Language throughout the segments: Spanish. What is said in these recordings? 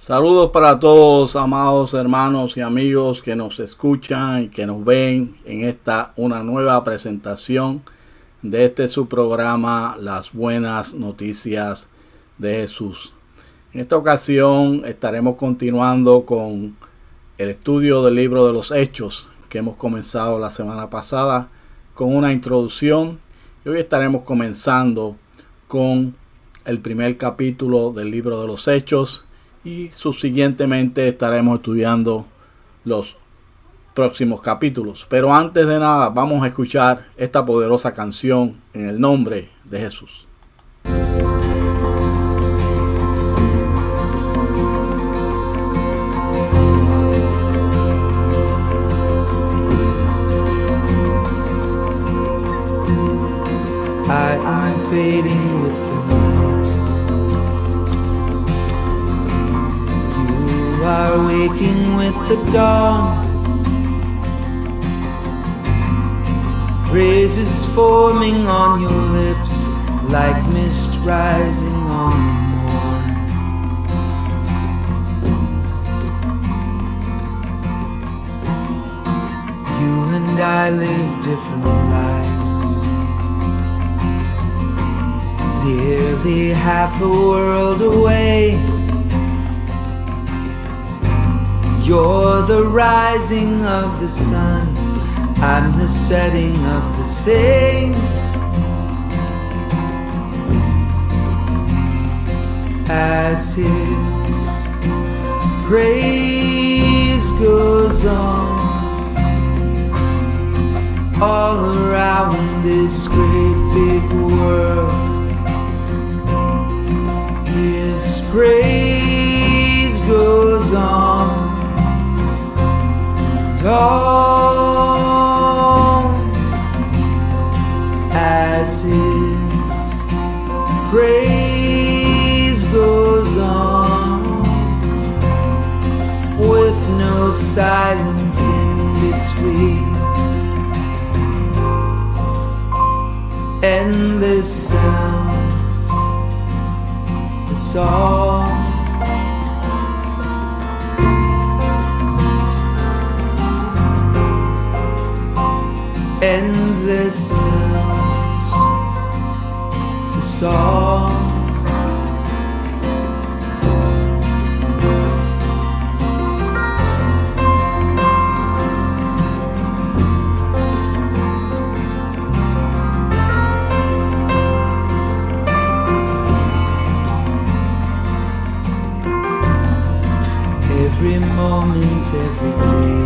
Saludos para todos, amados hermanos y amigos que nos escuchan y que nos ven en una nueva presentación de su programa, Las Buenas Noticias de Jesús. En esta ocasión estaremos continuando con el estudio del libro de los Hechos que hemos comenzado la semana pasada con una introducción, y hoy estaremos comenzando con el primer capítulo del libro de los Hechos, y subsiguientemente estaremos estudiando los próximos capítulos. Pero antes de nada, vamos a escuchar esta poderosa canción en el nombre de Jesús. I am fading with the night. You are waking with the dawn. Praises forming on your lips like mist rising on the morn. You and I live different lives. Nearly half a world away. You're the rising of the sun, I'm the setting of the same. As His praise goes on all around this great big world, His praise goes on and on, as His praise goes on, with no silence in between. Endless sounds, the song, endless sounds, the song. Every moment, every day,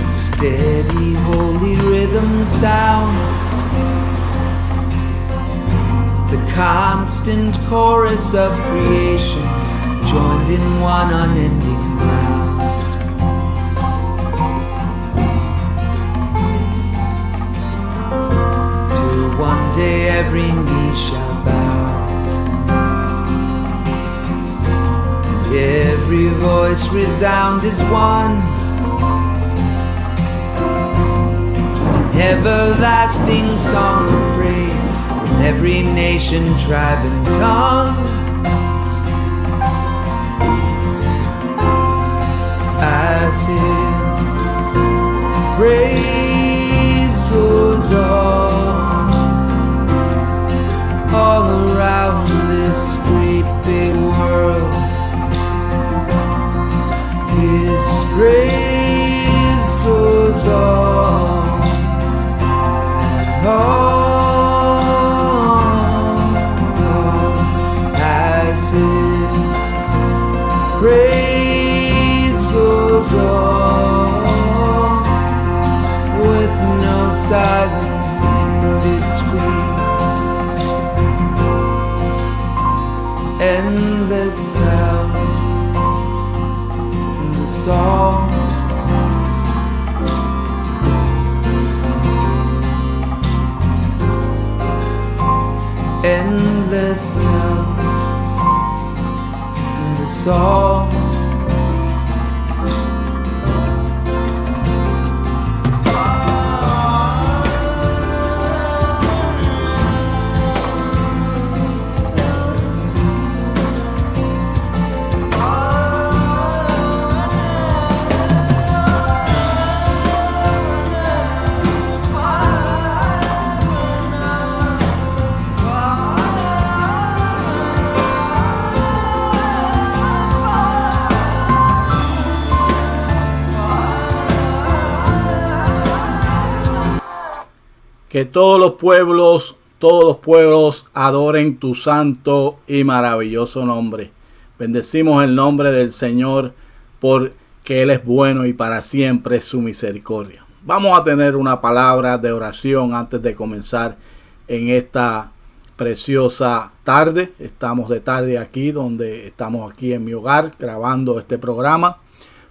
steady, holy rhythm sounds, the constant chorus of creation, joined in one unending round. Till one day every knee shall bow, every voice resound as one, an everlasting song of praise from every nation, tribe and tongue. As His praise goes on all around this great big world, His praise goes on and on, as His praise goes on, with no silence in between. Endless sound, song, endless sounds in the song. Que todos los pueblos adoren tu santo y maravilloso nombre. Bendecimos el nombre del Señor porque Él es bueno y para siempre es su misericordia. Vamos a tener una palabra de oración antes de comenzar en esta preciosa tarde. Estamos de tarde aquí, donde estamos aquí en mi hogar grabando este programa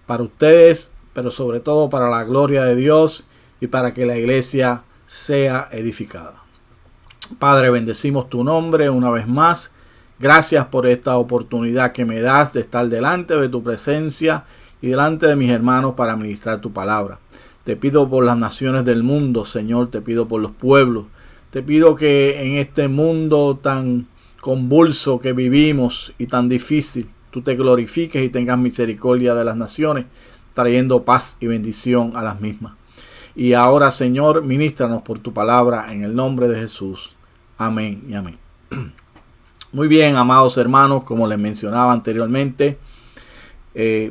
para ustedes, pero sobre todo para la gloria de Dios y para que la iglesia sea edificada. Padre, bendecimos tu nombre una vez más. Gracias por esta oportunidad que me das de estar delante de tu presencia y delante de mis hermanos para ministrar tu palabra. Te pido por las naciones del mundo, Señor, te pido por los pueblos. Te pido que en este mundo tan convulso que vivimos y tan difícil, tú te glorifiques y tengas misericordia de las naciones, trayendo paz y bendición a las mismas. Y ahora, Señor, ministranos por tu palabra en el nombre de Jesús. Amén y amén. Muy bien, amados hermanos, como les mencionaba anteriormente,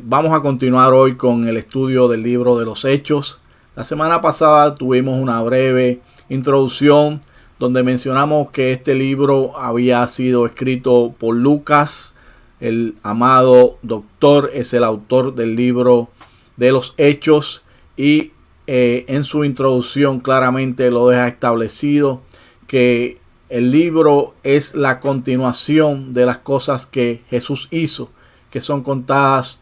vamos a continuar hoy con el estudio del libro de los Hechos. La semana pasada tuvimos una breve introducción donde mencionamos que este libro había sido escrito por Lucas. El amado doctor es el autor del libro de los Hechos y en su introducción claramente lo deja establecido que el libro es la continuación de las cosas que Jesús hizo, que son contadas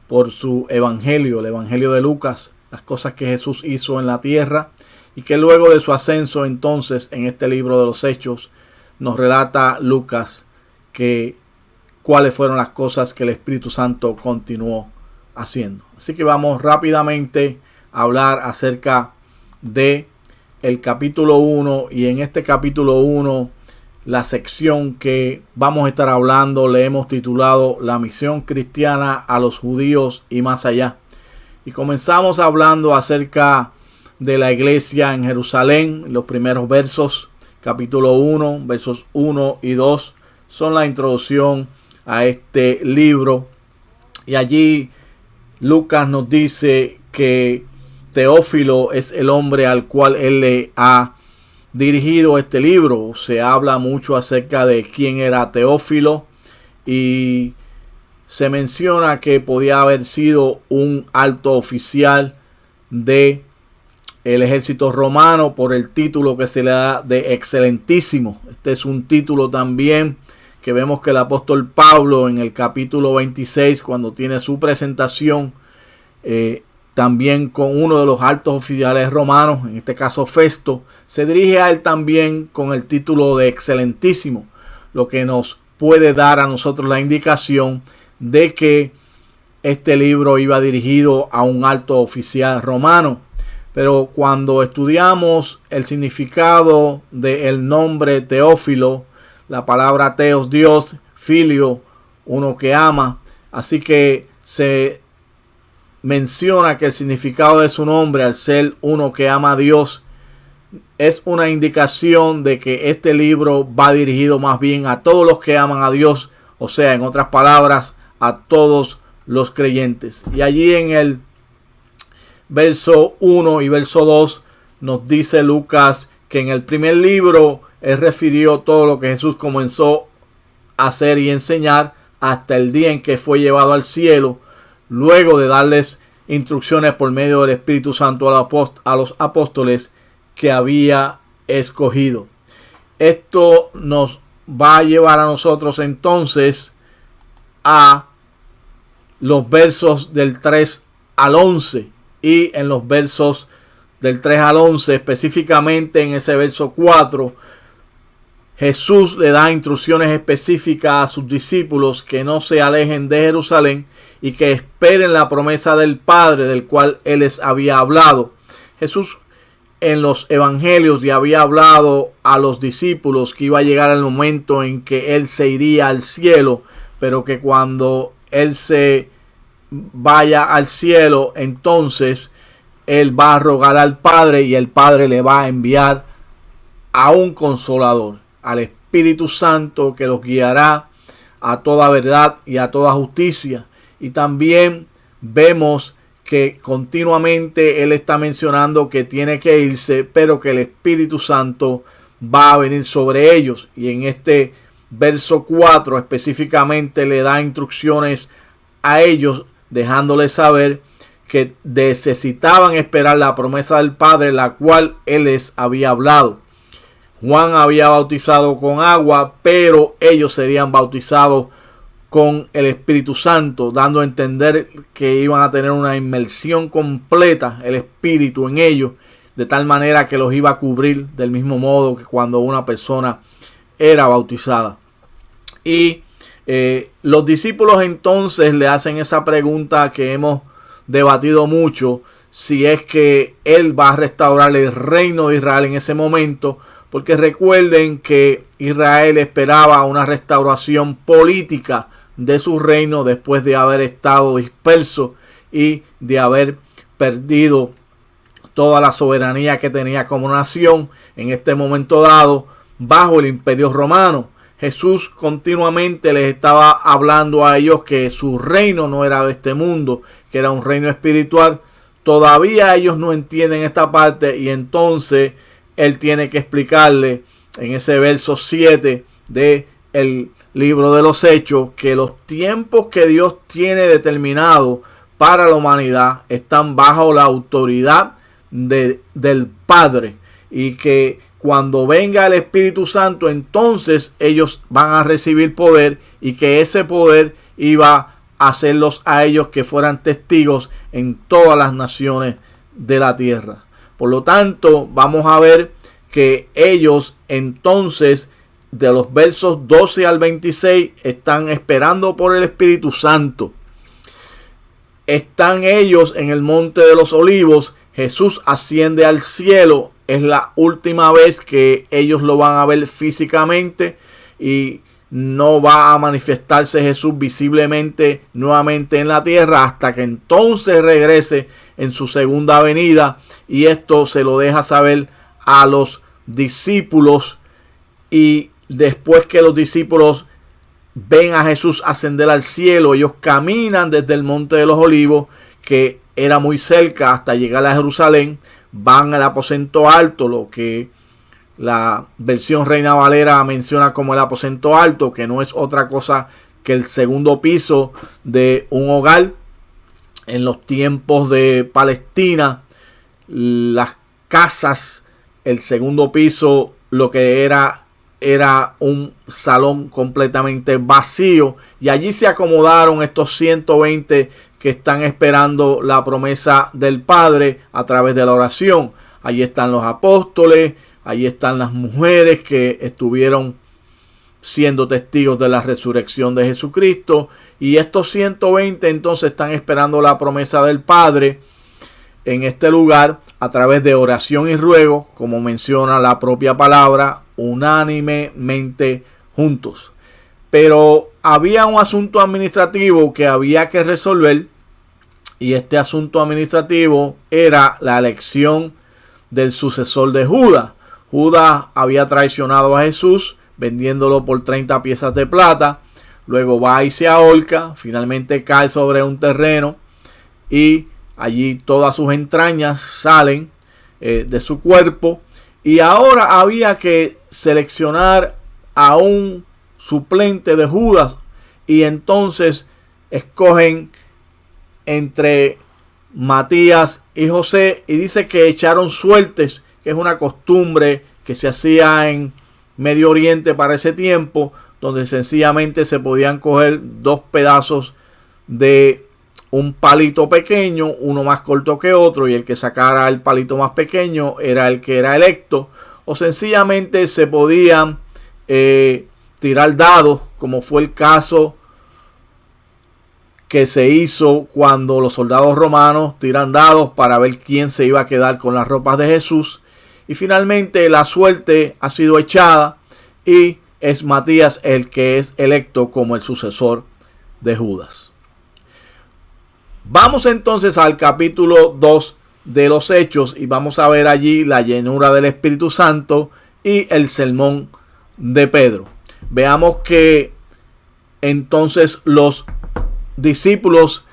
por su evangelio, el evangelio de Lucas, las cosas que Jesús hizo en la tierra, y que luego de su ascenso entonces en este libro de los Hechos nos relata Lucas que cuáles fueron las cosas que el Espíritu Santo continuó haciendo. Así que vamos rápidamente a hablar acerca de el capítulo 1, y en este capítulo 1 la sección que vamos a estar hablando le hemos titulado La misión cristiana a los judíos y más allá. Y comenzamos hablando acerca de la iglesia en Jerusalén. Los primeros versos, capítulo 1, versos 1 y 2 son la introducción a este libro, y allí Lucas nos dice que Teófilo es el hombre al cual él le ha dirigido este libro. Se habla mucho acerca de quién era Teófilo y se menciona que podía haber sido un alto oficial de el ejército romano por el título que se le da de excelentísimo. Este es un título también que vemos que el apóstol Pablo en el capítulo 26, cuando tiene su presentación, también con uno de los altos oficiales romanos, en este caso Festo, se dirige a él también con el título de excelentísimo, lo que nos puede dar a nosotros la indicación de que este libro iba dirigido a un alto oficial romano. Pero cuando estudiamos el significado del nombre Teófilo, la palabra teos, Dios, filio, uno que ama, así que se menciona que el significado de su nombre, al ser uno que ama a Dios, es una indicación de que este libro va dirigido más bien a todos los que aman a Dios, o sea, en otras palabras, a todos los creyentes. Y allí en el verso 1 y verso 2 nos dice Lucas que en el primer libro él refirió todo lo que Jesús comenzó a hacer y enseñar hasta el día en que fue llevado al cielo, luego de darles instrucciones por medio del Espíritu Santo a los apóstoles que había escogido. Esto nos va a llevar a nosotros entonces a los versos del 3 al 11. Y en los versos del 3 al 11, específicamente en ese verso 4, Jesús le da instrucciones específicas a sus discípulos que no se alejen de Jerusalén y que esperen la promesa del Padre, del cual Él les había hablado. Jesús en los evangelios ya había hablado a los discípulos que iba a llegar el momento en que Él se iría al cielo, pero que cuando Él se vaya al cielo, entonces Él va a rogar al Padre y el Padre le va a enviar a un consolador, al Espíritu Santo, que los guiará a toda verdad y a toda justicia. Y también vemos que continuamente él está mencionando que tiene que irse, pero que el Espíritu Santo va a venir sobre ellos. Y en este verso 4 específicamente le da instrucciones a ellos, dejándoles saber que necesitaban esperar la promesa del Padre, la cual él les había hablado. Juan había bautizado con agua, pero ellos serían bautizados con el Espíritu Santo, dando a entender que iban a tener una inmersión completa, el Espíritu en ellos, de tal manera que los iba a cubrir del mismo modo que cuando una persona era bautizada. Y los discípulos entonces le hacen esa pregunta que hemos debatido mucho, si es que él va a restaurar el reino de Israel en ese momento, porque recuerden que Israel esperaba una restauración política de su reino después de haber estado disperso y de haber perdido toda la soberanía que tenía como nación en este momento dado bajo el Imperio Romano. Jesús continuamente les estaba hablando a ellos que su reino no era de este mundo, que era un reino espiritual. Todavía ellos no entienden esta parte, y entonces él tiene que explicarle en ese verso 7 de el libro de los Hechos que los tiempos que Dios tiene determinado para la humanidad están bajo la autoridad del Padre, y que cuando venga el Espíritu Santo entonces ellos van a recibir poder, y que ese poder iba a hacerlos a ellos que fueran testigos en todas las naciones de la tierra. Por lo tanto, vamos a ver que ellos entonces, de los versos 12 al 26, están esperando por el Espíritu Santo. Están ellos en el Monte de los Olivos. Jesús asciende al cielo. Es la última vez que ellos lo van a ver físicamente, y no va a manifestarse Jesús visiblemente nuevamente en la tierra hasta que entonces regrese en su segunda venida. Y esto se lo deja saber a los discípulos, y después que los discípulos ven a Jesús ascender al cielo, ellos caminan desde el Monte de los Olivos, que era muy cerca, hasta llegar a Jerusalén. Van al aposento alto, lo que la versión Reina Valera menciona como el aposento alto, que no es otra cosa que el segundo piso de un hogar. En los tiempos de Palestina, las casas, el segundo piso, lo que era un salón completamente vacío, y allí se acomodaron estos 120 que están esperando la promesa del Padre a través de la oración. Allí están los apóstoles, allí están las mujeres que estuvieron siendo testigos de la resurrección de Jesucristo, y estos 120 entonces están esperando la promesa del Padre en este lugar a través de oración y ruego, como menciona la propia palabra, unánimemente juntos. Pero había un asunto administrativo que había que resolver, y este asunto administrativo era la elección del sucesor de Judas. Judas había traicionado a Jesús vendiéndolo por 30 piezas de plata. Luego va y se ahorca, finalmente cae sobre un terreno, y allí todas sus entrañas salen de su cuerpo. Y ahora había que seleccionar a un suplente de Judas, y entonces escogen entre Matías y José, y dice que echaron suertes, que es una costumbre que se hacía en Medio Oriente para ese tiempo, donde sencillamente se podían coger dos pedazos de un palito pequeño, uno más corto que otro, y el que sacara el palito más pequeño era el que era electo, o sencillamente se podían tirar dados, como fue el caso que se hizo cuando los soldados romanos tiran dados para ver quién se iba a quedar con las ropas de Jesús. Y finalmente la suerte ha sido echada, y es Matías el que es electo como el sucesor de Judas. Vamos entonces al capítulo 2 de los Hechos, y vamos a ver allí la llenura del Espíritu Santo y el sermón de Pedro. Veamos que entonces los discípulos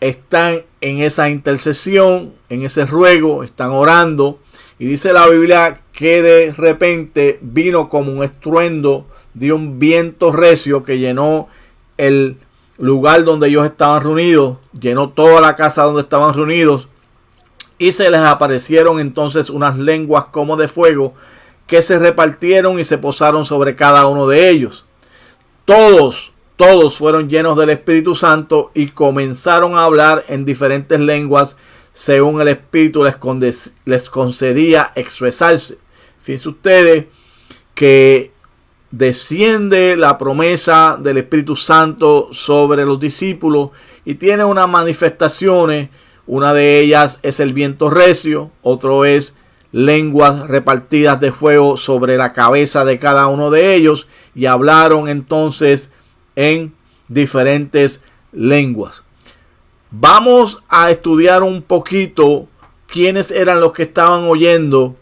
están en esa intercesión, en ese ruego, están orando. Y dice la Biblia que de repente vino como un estruendo de un viento recio que llenó el lugar donde ellos estaban reunidos, llenó toda la casa donde estaban reunidos. Y se les aparecieron entonces unas lenguas como de fuego que se repartieron y se posaron sobre cada uno de ellos. Todos fueron llenos del Espíritu Santo y comenzaron a hablar en diferentes lenguas según el Espíritu les concedía expresarse. Fíjense ustedes que desciende la promesa del Espíritu Santo sobre los discípulos y tiene unas manifestaciones. Una de ellas es el viento recio, otro es lenguas repartidas de fuego sobre la cabeza de cada uno de ellos, y hablaron entonces en diferentes lenguas. Vamos a estudiar un poquito quiénes eran los que estaban oyendo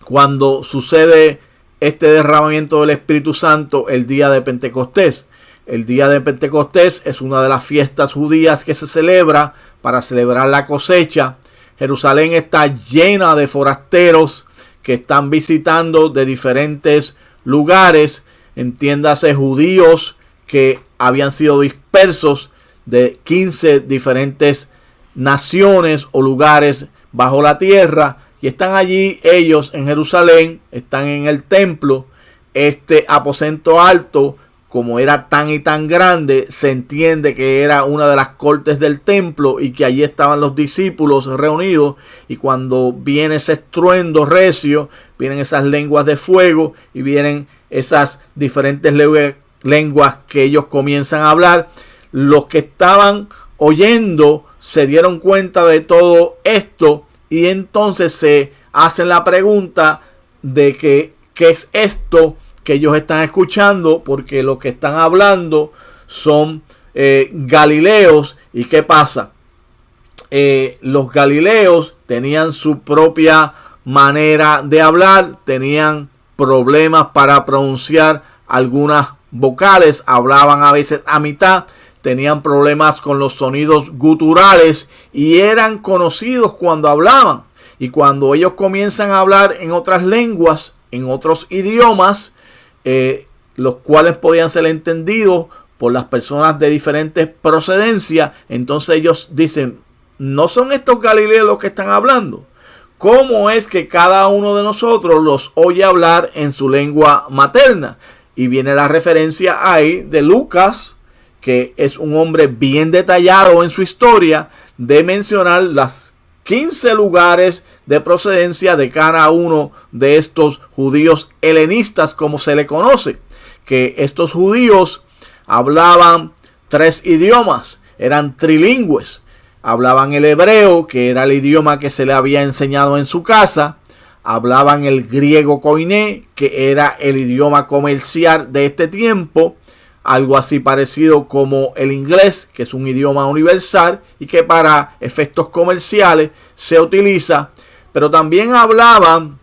cuando sucede este derramamiento del Espíritu Santo el día de Pentecostés. El día de Pentecostés es una de las fiestas judías que se celebra para celebrar la cosecha. Jerusalén está llena de forasteros que están visitando de diferentes lugares, entiéndase judíos que habían sido dispersos de 15 diferentes naciones o lugares bajo la tierra, y están allí ellos en Jerusalén, están en el templo. Este aposento alto, como era tan y tan grande, se entiende que era una de las cortes del templo y que allí estaban los discípulos reunidos. Y cuando viene ese estruendo recio, vienen esas lenguas de fuego y vienen esas diferentes lenguas que ellos comienzan a hablar. Los que estaban oyendo se dieron cuenta de todo esto y entonces se hacen la pregunta de que ¿qué es esto que ellos están escuchando? Porque lo que están hablando son galileos. ¿Y qué pasa? Los galileos tenían su propia manera de hablar, tenían problemas para pronunciar algunas vocales, hablaban a veces a mitad, tenían problemas con los sonidos guturales y eran conocidos cuando hablaban. Y cuando ellos comienzan a hablar en otras lenguas, en otros idiomas, los cuales podían ser entendidos por las personas de diferentes procedencias, entonces ellos dicen, ¿no son estos galileos los que están hablando? ¿Cómo es que cada uno de nosotros los oye hablar en su lengua materna? Y viene la referencia ahí de Lucas, que es un hombre bien detallado en su historia, de mencionar las 15 lugares de procedencia de cada uno de estos judíos helenistas, como se le conoce. Que estos judíos hablaban 3 idiomas, eran trilingües. Hablaban el hebreo, que era el idioma que se le había enseñado en su casa. Hablaban el griego koiné, que era el idioma comercial de este tiempo. Algo así parecido como el inglés, que es un idioma universal y que para efectos comerciales se utiliza. Pero también hablaban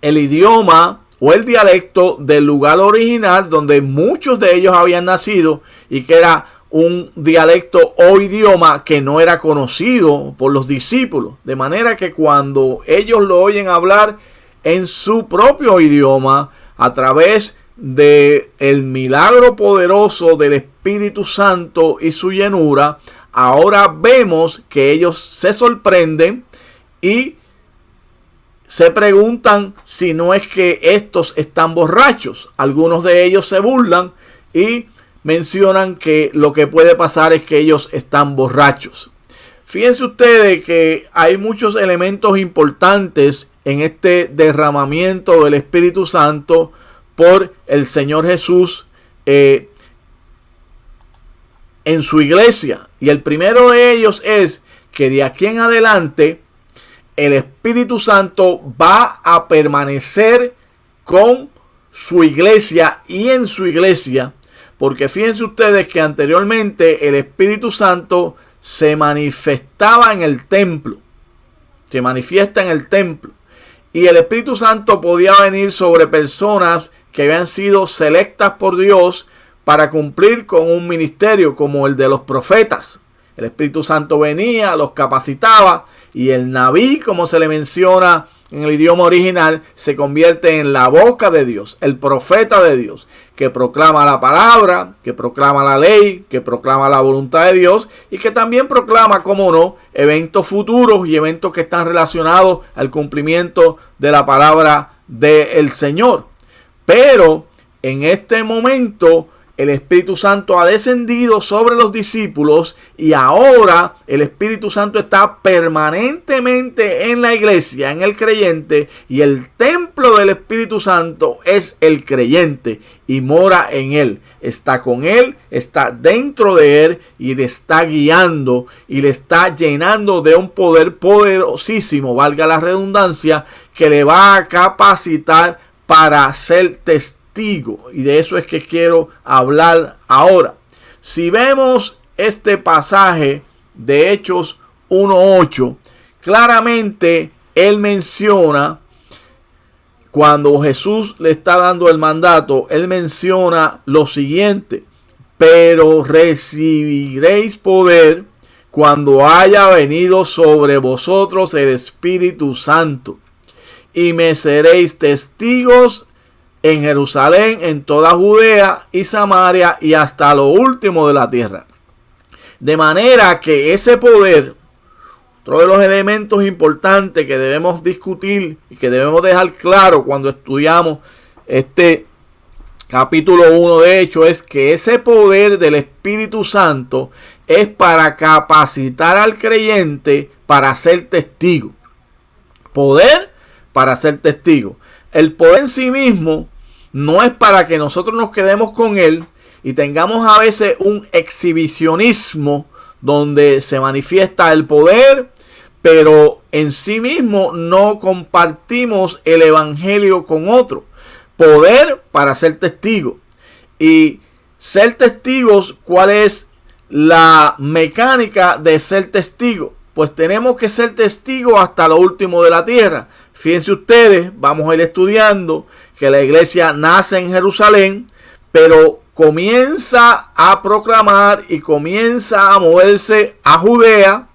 el idioma o el dialecto del lugar original donde muchos de ellos habían nacido, y que era un dialecto o idioma que no era conocido por los discípulos. De manera que cuando ellos lo oyen hablar en su propio idioma, a través de el milagro poderoso del Espíritu Santo y su llenura, ahora vemos que ellos se sorprenden y se preguntan si no es que estos están borrachos. Algunos de ellos se burlan y mencionan que lo que puede pasar es que ellos están borrachos. Fíjense ustedes que hay muchos elementos importantes en este derramamiento del Espíritu Santo por el Señor Jesús en su iglesia. Y el primero de ellos es que de aquí en adelante el Espíritu Santo va a permanecer con su iglesia y en su iglesia. Porque fíjense ustedes que anteriormente el Espíritu Santo se manifestaba en el templo. Se manifiesta en el templo. Y el Espíritu Santo podía venir sobre personas que habían sido selectas por Dios para cumplir con un ministerio como el de los profetas. El Espíritu Santo venía, los capacitaba, y el Naví, como se le menciona en el idioma original, se convierte en la boca de Dios, el profeta de Dios, que proclama la palabra, que proclama la ley, que proclama la voluntad de Dios y que también proclama, como no, eventos futuros y eventos que están relacionados al cumplimiento de la palabra del Señor. Pero en este momento el Espíritu Santo ha descendido sobre los discípulos y ahora el Espíritu Santo está permanentemente en la iglesia, en el creyente, y el templo del Espíritu Santo es el creyente y mora en él. Está con él, está dentro de él y le está guiando y le está llenando de un poder poderosísimo, valga la redundancia, que le va a capacitar para ser testigo. Y de eso es que quiero hablar ahora. Si vemos este pasaje de Hechos 1:8, claramente él menciona, cuando Jesús le está dando el mandato, él menciona lo siguiente: pero recibiréis poder cuando haya venido sobre vosotros el Espíritu Santo, y me seréis testigos en Jerusalén, en toda Judea y Samaria y hasta lo último de la tierra. De manera que ese poder, otro de los elementos importantes que debemos discutir y que debemos dejar claro cuando estudiamos este capítulo 1 de Hechos, es que ese poder del Espíritu Santo es para capacitar al creyente para ser testigo. Poder para ser testigo. El poder en sí mismo no es para que nosotros nos quedemos con él y tengamos a veces un exhibicionismo donde se manifiesta el poder, pero en sí mismo no compartimos el evangelio con otro. Poder para ser testigo. Y ser testigos, ¿cuál es la mecánica de ser testigo? Pues tenemos que ser testigos hasta lo último de la tierra. Fíjense ustedes, vamos a ir estudiando que la iglesia nace en Jerusalén, pero comienza a proclamar y comienza a moverse a Judea,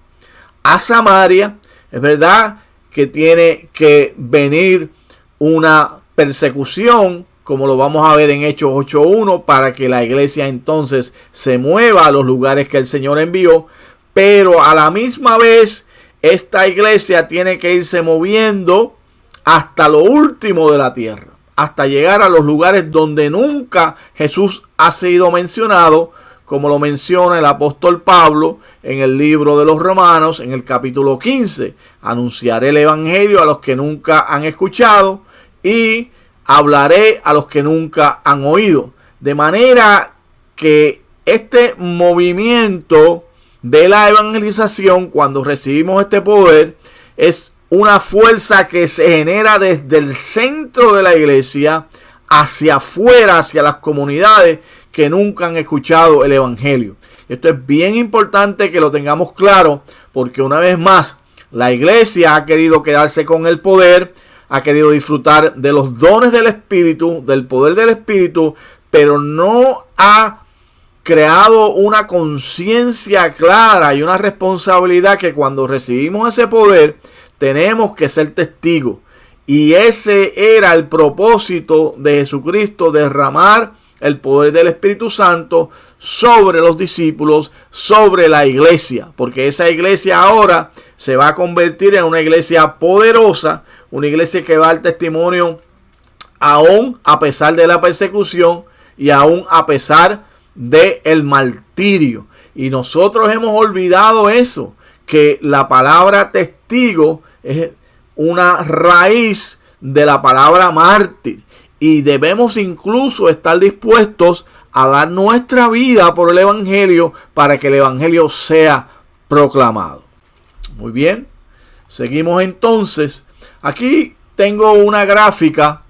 a Samaria. Es verdad que tiene que venir una persecución, como lo vamos a ver en Hechos 8:1, para que la iglesia entonces se mueva a los lugares que el Señor envió. Pero a la misma vez, esta iglesia tiene que irse moviendo hasta lo último de la tierra, hasta llegar a los lugares donde nunca Jesús ha sido mencionado, como lo menciona el apóstol Pablo en el libro de los Romanos, en el capítulo 15. Anunciaré el evangelio a los que nunca han escuchado y hablaré a los que nunca han oído. De manera que este movimiento de la evangelización, cuando recibimos este poder, es una fuerza que se genera desde el centro de la iglesia hacia afuera, hacia las comunidades que nunca han escuchado el evangelio. Esto es bien importante que lo tengamos claro, porque una vez más la iglesia ha querido quedarse con el poder, ha querido disfrutar de los dones del Espíritu, del poder del Espíritu, pero no ha creado una conciencia clara y una responsabilidad que cuando recibimos ese poder tenemos que ser testigos. Y ese era el propósito de Jesucristo, derramar el poder del Espíritu Santo sobre los discípulos, sobre la iglesia, porque esa iglesia ahora se va a convertir en una iglesia poderosa, una iglesia que va a dar testimonio aún a pesar de la persecución y aún a pesar del martirio. Y nosotros hemos olvidado eso, que la palabra testigo es una raíz de la palabra mártir, y debemos incluso estar dispuestos a dar nuestra vida por el evangelio para que el evangelio sea proclamado. Muy bien, seguimos entonces. Aquí tengo una gráfica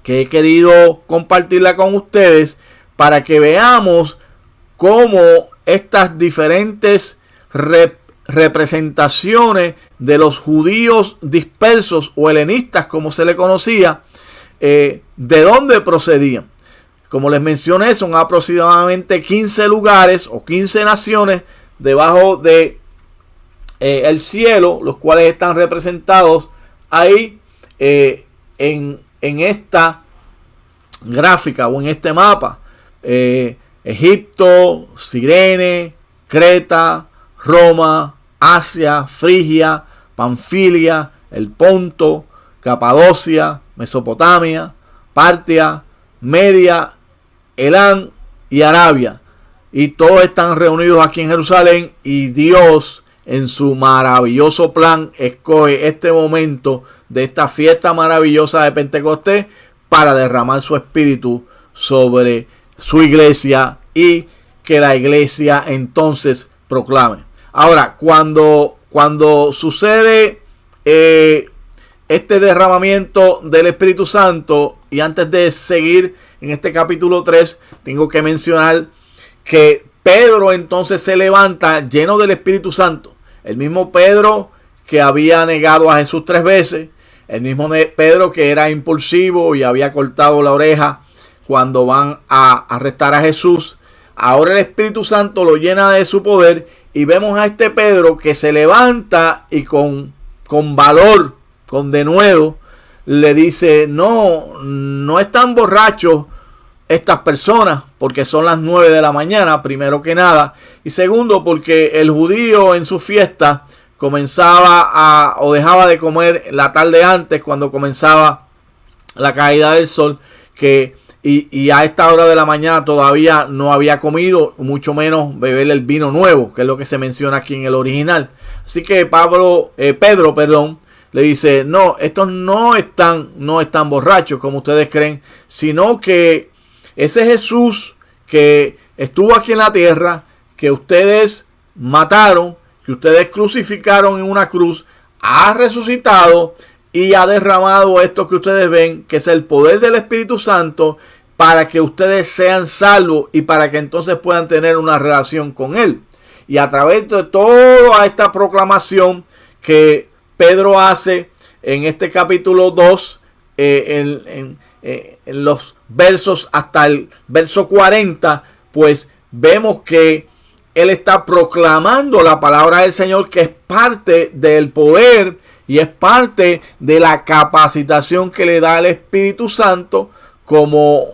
que he querido compartirla con ustedes para que veamos cómo estas diferentes representaciones de los judíos dispersos o helenistas, como se le conocía, de dónde procedían. Como les mencioné, son aproximadamente 15 lugares o 15 naciones debajo de el cielo, los cuales están representados ahí en esta gráfica o en este mapa. Egipto, Cirene, Creta, Roma, Asia, Frigia, Panfilia, el Ponto, Capadocia, Mesopotamia, Partia, Media, Elam y Arabia. Y todos están reunidos aquí en Jerusalén, y Dios en su maravilloso plan escoge este momento de esta fiesta maravillosa de Pentecostés para derramar su espíritu sobre su iglesia y que la iglesia entonces proclame. Ahora, cuando sucede este derramamiento del Espíritu Santo, y antes de seguir en este capítulo 3, tengo que mencionar que Pedro entonces se levanta lleno del Espíritu Santo. El mismo Pedro que había negado a Jesús 3 veces, el mismo Pedro que era impulsivo y había cortado la oreja cuando van a arrestar a Jesús. Ahora el Espíritu Santo lo llena de su poder, y vemos a este Pedro que se levanta y con valor, con denuedo, le dice: no están borrachos estas personas, porque son las 9 de la mañana, primero que nada, y segundo, porque el judío en su fiesta comenzaba o dejaba de comer la tarde antes, cuando comenzaba la caída del sol, y a esta hora de la mañana todavía no había comido, mucho menos beber el vino nuevo, que es lo que se menciona aquí en el original. Así que Pedro le dice: no, estos no están borrachos como ustedes creen, sino que ese Jesús que estuvo aquí en la tierra, que ustedes mataron, que ustedes crucificaron en una cruz, ha resucitado y ha derramado esto que ustedes ven, que es el poder del Espíritu Santo, para que ustedes sean salvos y para que entonces puedan tener una relación con Él. Y a través de toda esta proclamación que Pedro hace en este capítulo 2, en los versos hasta el verso 40, pues vemos que él está proclamando la palabra del Señor, que es parte del poder y es parte de la capacitación que le da el Espíritu Santo como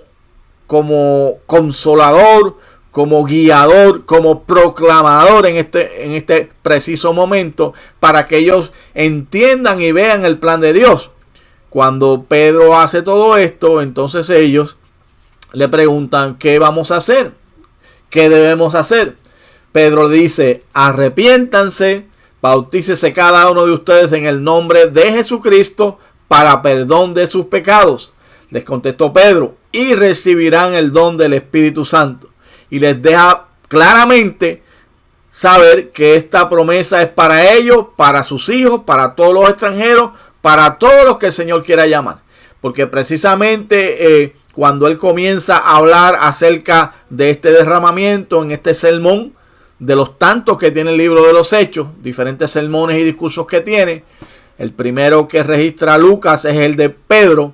consolador, como guiador, como proclamador en este preciso momento, para que ellos entiendan y vean el plan de Dios. Cuando Pedro hace todo esto, entonces ellos le preguntan: ¿qué vamos a hacer? ¿Qué debemos hacer? Pedro dice: arrepiéntanse, bautícese cada uno de ustedes en el nombre de Jesucristo para perdón de sus pecados. Les contestó Pedro: y recibirán el don del Espíritu Santo. Y les deja claramente saber que esta promesa es para ellos, para sus hijos, para todos los extranjeros, para todos los que el Señor quiera llamar. Porque precisamente cuando él comienza a hablar acerca de este derramamiento en este sermón, de los tantos que tiene el libro de los Hechos, diferentes sermones y discursos que tiene, el primero que registra Lucas es el de Pedro.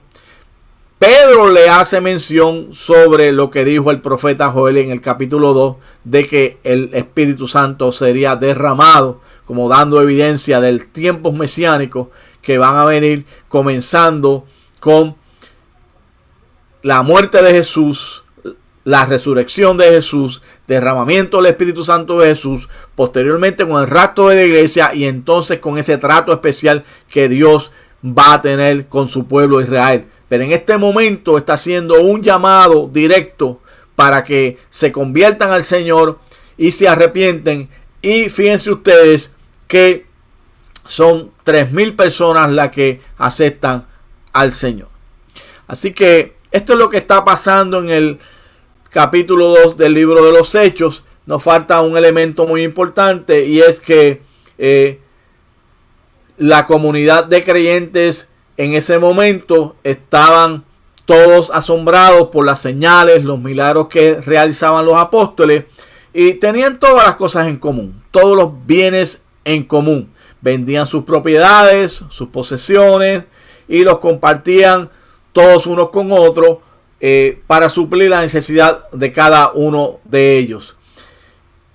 Pedro le hace mención sobre lo que dijo el profeta Joel en el capítulo 2, de que el Espíritu Santo sería derramado, como dando evidencia del tiempos mesiánicos que van a venir, comenzando con la muerte de Jesús, la resurrección de Jesús, derramamiento del Espíritu Santo de Jesús, posteriormente con el rapto de la iglesia, y entonces con ese trato especial que Dios va a tener con su pueblo Israel. Pero en este momento está haciendo un llamado directo para que se conviertan al Señor y se arrepienten. Y fíjense ustedes que son 3,000 personas las que aceptan al Señor. Así que esto es lo que está pasando en el capítulo 2 del libro de los Hechos. Nos falta un elemento muy importante, y es que la comunidad de creyentes en ese momento estaban todos asombrados por las señales, los milagros que realizaban los apóstoles, y tenían todas las cosas en común, todos los bienes en común. Vendían sus propiedades, sus posesiones, y los compartían todos unos con otros para suplir la necesidad de cada uno de ellos.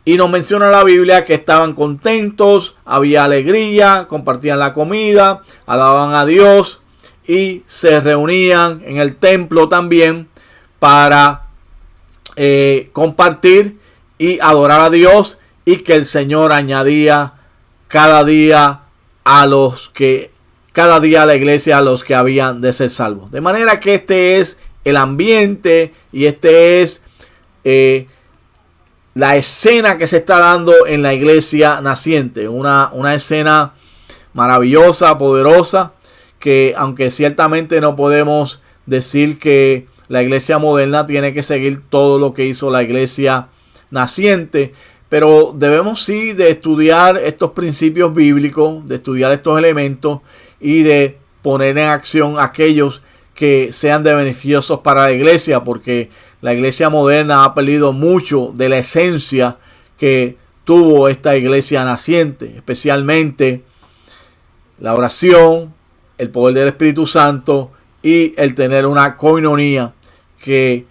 Y nos menciona la Biblia que estaban contentos, había alegría, compartían la comida, alababan a Dios y se reunían en el templo también para compartir y adorar a Dios, y que el Señor añadía cada día a la iglesia a los que habían de ser salvos. De manera que este es el ambiente y este es la escena que se está dando en la iglesia naciente. Una escena maravillosa, poderosa, que aunque ciertamente no podemos decir que la iglesia moderna tiene que seguir todo lo que hizo la iglesia naciente, pero debemos sí de estudiar estos principios bíblicos, de estudiar estos elementos y de poner en acción aquellos que sean de beneficiosos para la iglesia, porque la iglesia moderna ha perdido mucho de la esencia que tuvo esta iglesia naciente, especialmente la oración, el poder del Espíritu Santo y el tener una coinonía que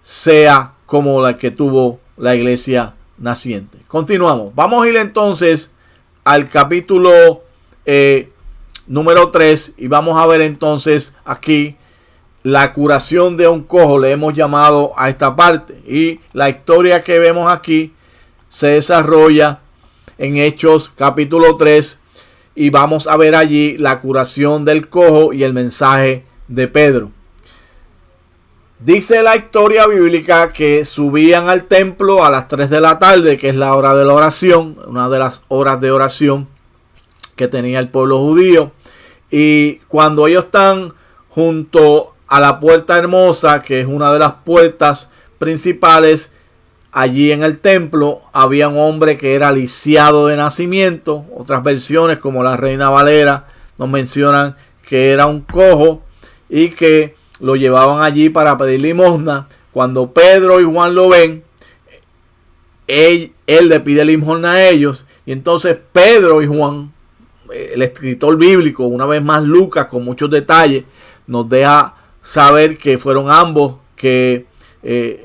sea como la que tuvo la iglesia naciente. Continuamos. Vamos a ir entonces al capítulo número 3 y vamos a ver entonces aquí la curación de un cojo. Le hemos llamado a esta parte, y la historia que vemos aquí se desarrolla en Hechos capítulo 3 y vamos a ver allí la curación del cojo y el mensaje de Pedro. Dice la historia bíblica que subían al templo a las 3 de la tarde, que es la hora de la oración, una de las horas de oración que tenía el pueblo judío. Y cuando ellos están junto a la puerta hermosa, que es una de las puertas principales, allí en el templo había un hombre que era lisiado de nacimiento. Otras versiones, como la Reina Valera, nos mencionan que era un cojo y que lo llevaban allí para pedir limosna. Cuando Pedro y Juan lo ven, él le pide limosna a ellos. Y entonces Pedro y Juan, el escritor bíblico, una vez más Lucas, con muchos detalles, nos deja saber que fueron ambos que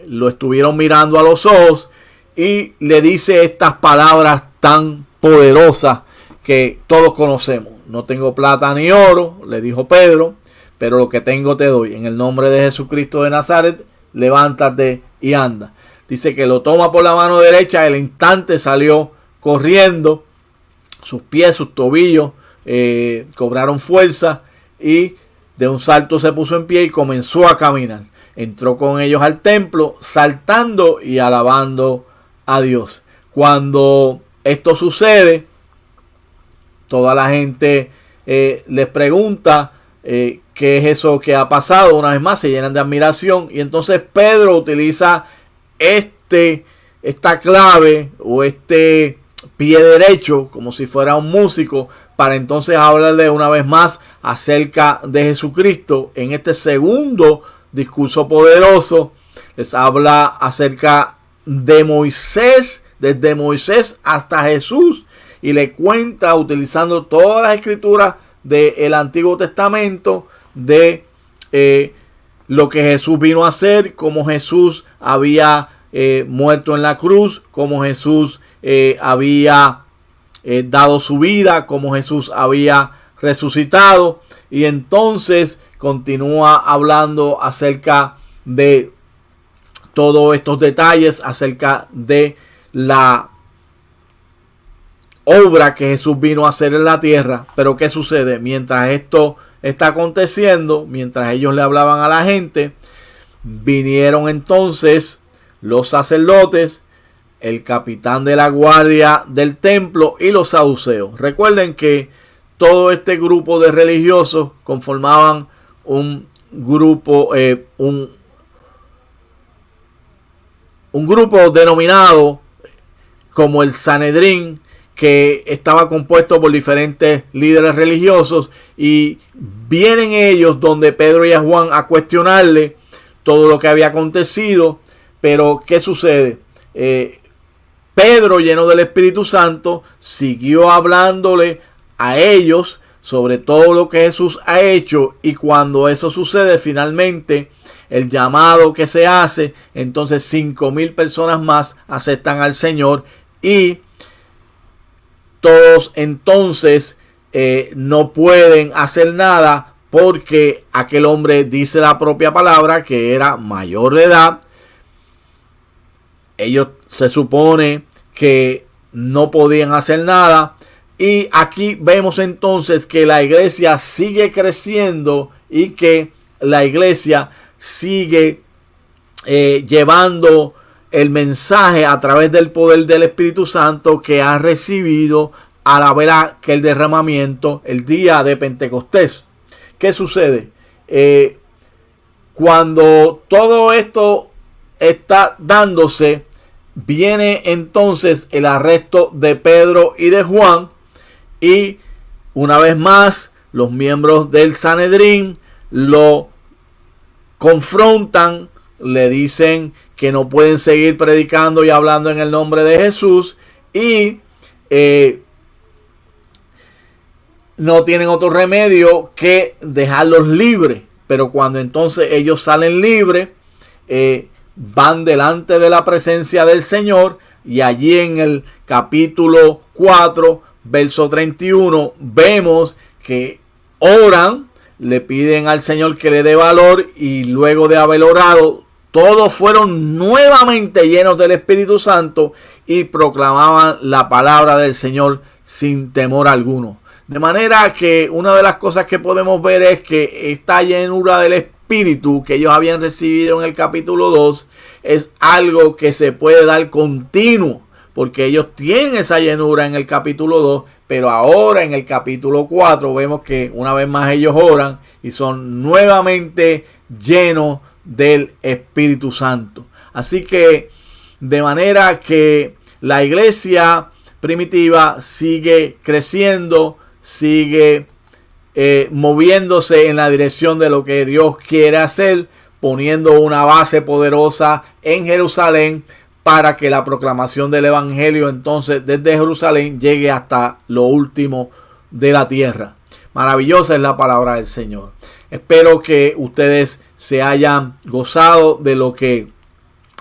lo estuvieron mirando a los ojos, y le dice estas palabras tan poderosas que todos conocemos. No tengo plata ni oro, le dijo Pedro, pero lo que tengo te doy. En el nombre de Jesucristo de Nazaret, levántate y anda. Dice que lo toma por la mano derecha, al instante salió corriendo. Sus pies, sus tobillos cobraron fuerza y de un salto se puso en pie y comenzó a caminar. Entró con ellos al templo, saltando y alabando a Dios. Cuando esto sucede, toda la gente les pregunta qué es eso que ha pasado. Una vez más se llenan de admiración, y entonces Pedro utiliza esta clave o este pie derecho como si fuera un músico para entonces hablarle una vez más acerca de Jesucristo. En este segundo discurso poderoso les habla acerca de Moisés, desde Moisés hasta Jesús, y le cuenta utilizando todas las escrituras del Antiguo Testamento de lo que Jesús vino a hacer, cómo Jesús había muerto en la cruz, cómo Jesús había dado su vida, cómo Jesús había resucitado. Y entonces continúa hablando acerca de todos estos detalles, acerca de la obra que Jesús vino a hacer en la tierra. Pero ¿qué sucede? Mientras esto está aconteciendo, mientras ellos le hablaban a la gente, vinieron entonces los sacerdotes, el capitán de la guardia del templo y los saduceos. Recuerden que todo este grupo de religiosos conformaban un grupo denominado como el Sanedrín, que estaba compuesto por diferentes líderes religiosos, y vienen ellos donde Pedro y a Juan a cuestionarle todo lo que había acontecido. Pero ¿qué sucede? Pedro, lleno del Espíritu Santo, siguió hablándole a ellos sobre todo lo que Jesús ha hecho, y cuando eso sucede, finalmente el llamado que se hace, entonces 5,000 personas más aceptan al Señor, y todos entonces no pueden hacer nada porque aquel hombre dice la propia palabra que era mayor de edad. Ellos se supone que no podían hacer nada. Y aquí vemos entonces que la iglesia sigue creciendo y que la iglesia sigue llevando el mensaje a través del poder del Espíritu Santo que ha recibido a la ver aquel derramamiento el día de Pentecostés. ¿Qué sucede? Cuando todo esto está dándose, viene entonces el arresto de Pedro y de Juan, y una vez más los miembros del Sanedrín lo confrontan, le dicen que no pueden seguir predicando y hablando en el nombre de Jesús, y no tienen otro remedio que dejarlos libres. Pero cuando entonces ellos salen libres, van delante de la presencia del Señor, y allí en el capítulo 4, verso 31, vemos que oran, le piden al Señor que le dé valor, y luego de haber orado, todos fueron nuevamente llenos del Espíritu Santo y proclamaban la palabra del Señor sin temor alguno. De manera que una de las cosas que podemos ver es que esta llenura del Espíritu que ellos habían recibido en el capítulo 2 es algo que se puede dar continuo, porque ellos tienen esa llenura en el capítulo 2, pero ahora en el capítulo 4 vemos que una vez más ellos oran y son nuevamente llenos del Espíritu Santo. Así que de manera que la iglesia primitiva sigue creciendo, sigue moviéndose en la dirección de lo que Dios quiere hacer, poniendo una base poderosa en Jerusalén para que la proclamación del Evangelio entonces desde Jerusalén llegue hasta lo último de la tierra. Maravillosa es la palabra del Señor. Espero que ustedes se hayan gozado de lo que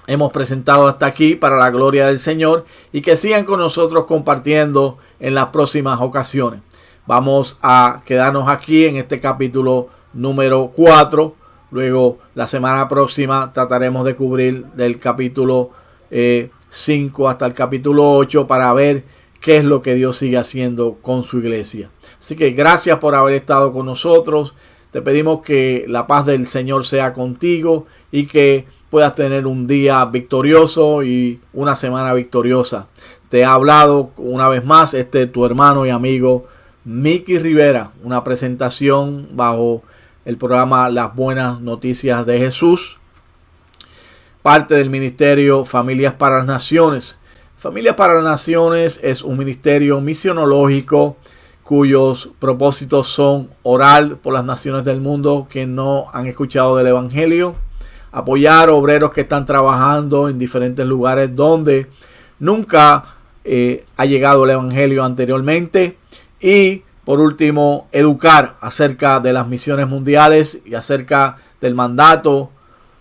hemos presentado hasta aquí para la gloria del Señor, y que sigan con nosotros compartiendo en las próximas ocasiones. Vamos a quedarnos aquí en este capítulo número 4. Luego la semana próxima trataremos de cubrir del capítulo 5 hasta el capítulo 8 para ver qué es lo que Dios sigue haciendo con su iglesia. Así que gracias por haber estado con nosotros. Te pedimos que la paz del Señor sea contigo y que puedas tener un día victorioso y una semana victoriosa. Te ha hablado una vez más tu hermano y amigo Mickey Rivera. Una presentación bajo el programa Las Buenas Noticias de Jesús, parte del ministerio Familias para las Naciones. Familias para las Naciones es un ministerio misionológico cuyos propósitos son orar por las naciones del mundo que no han escuchado del Evangelio, apoyar obreros que están trabajando en diferentes lugares donde nunca ha llegado el Evangelio anteriormente, y por último educar acerca de las misiones mundiales y acerca del mandato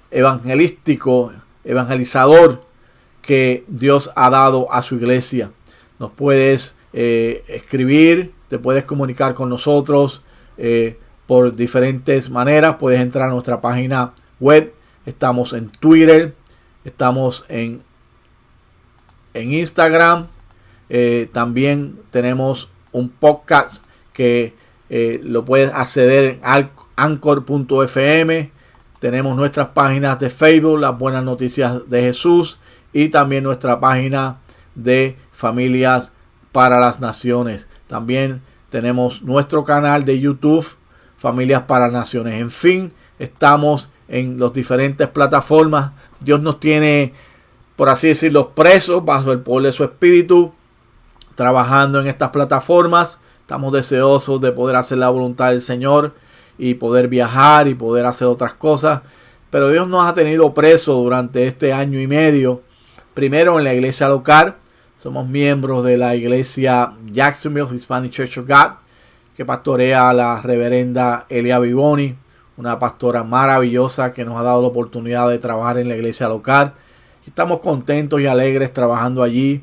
evangelístico, evangelizador que Dios ha dado a su iglesia. Nos puedes escribir, te puedes comunicar con nosotros por diferentes maneras. Puedes entrar a nuestra página web. Estamos en Twitter, estamos en Instagram. También tenemos un podcast que lo puedes acceder en anchor.fm. Tenemos nuestras páginas de Facebook, Las Buenas Noticias de Jesús, y también nuestra página de Familias para las Naciones. También tenemos nuestro canal de YouTube, Familias para las Naciones. En fin, estamos en las diferentes plataformas. Dios nos tiene, por así decirlo, presos bajo el poder de su Espíritu, trabajando en estas plataformas. Estamos deseosos de poder hacer la voluntad del Señor y poder viajar y poder hacer otras cosas. Pero Dios nos ha tenido presos durante este año y medio. Primero en la iglesia local. Somos miembros de la iglesia Jacksonville Hispanic Church of God, que pastorea a la reverenda Elia Vivoni, una pastora maravillosa que nos ha dado la oportunidad de trabajar en la iglesia local. Estamos contentos y alegres trabajando allí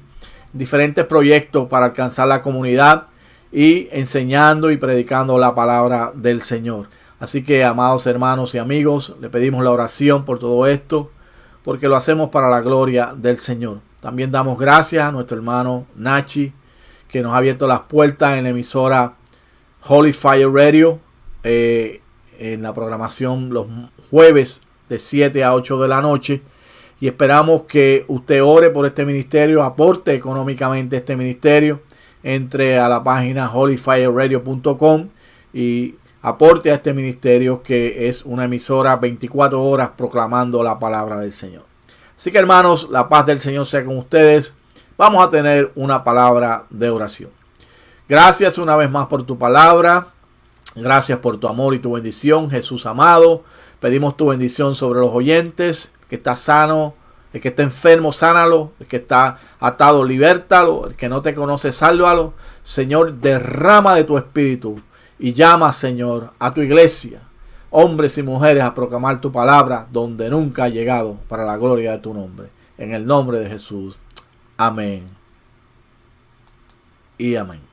diferentes proyectos para alcanzar la comunidad y enseñando y predicando la palabra del Señor. Así que, amados hermanos y amigos, le pedimos la oración por todo esto, porque lo hacemos para la gloria del Señor. También damos gracias a nuestro hermano Nachi, que nos ha abierto las puertas en la emisora Holy Fire Radio, en la programación los jueves de 7 a 8 de la noche. Y esperamos que usted ore por este ministerio, aporte económicamente a este ministerio. Entre a la página holyfireradio.com y aporte a este ministerio, que es una emisora 24 horas proclamando la palabra del Señor. Así que, hermanos, la paz del Señor sea con ustedes. Vamos a tener una palabra de oración. Gracias una vez más por tu palabra. Gracias por tu amor y tu bendición, Jesús amado. Pedimos tu bendición sobre los oyentes. Que está sano, el que está enfermo, sánalo. El que está atado, libértalo. El que no te conoce, sálvalo. Señor, derrama de tu espíritu y llama, Señor, a tu iglesia, hombres y mujeres, a proclamar tu palabra donde nunca ha llegado, para la gloria de tu nombre. En el nombre de Jesús. Amén y amén.